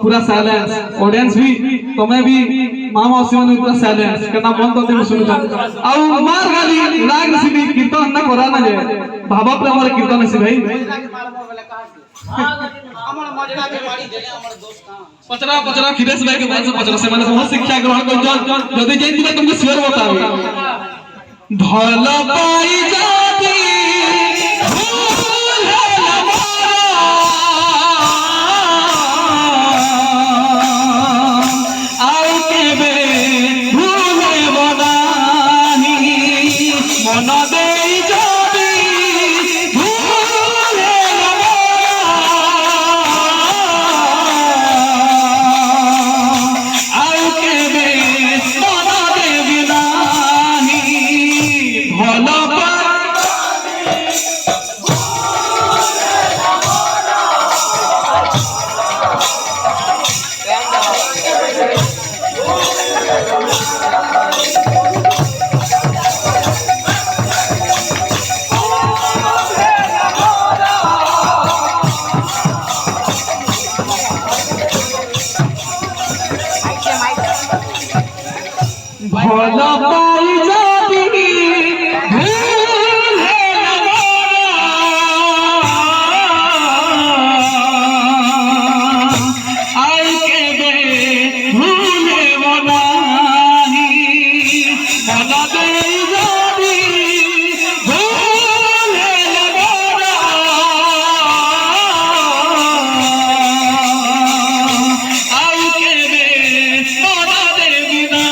पूरा silence audience भी तुम्हें भी मामा उसी पूरा साइलेंस करना मन तो भी सुन आउ मार गाली राग सिबी कीर्तन न करा ना जे भाबा प्रेम रे कीर्तन से भाई हमर मजरा के मारी देले हमर दोस्त पचरा पचरा खिरेश भाई के बात से पचरा से माने बहुत शिक्षा ग्रहण कर जदी जैन दिबे तुमके शेयर बतावे धल पाई जाती भला पाई जाती आई के दे भूले बनाही भला दे जाती भूले लगाना आई के दे मोरा दे बिना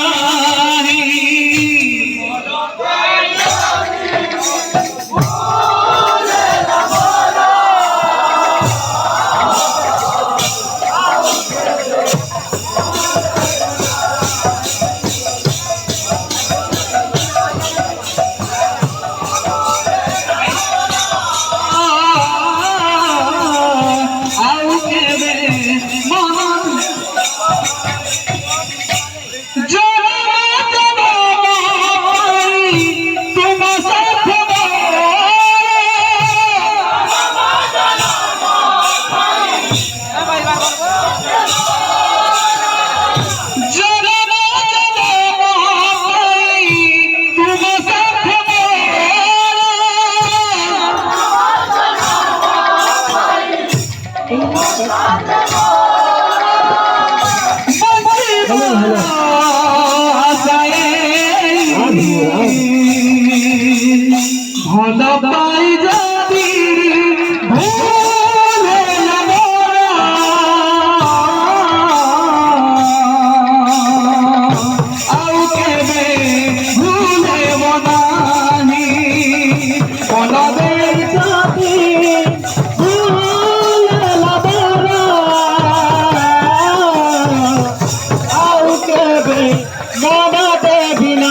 भला पाई जा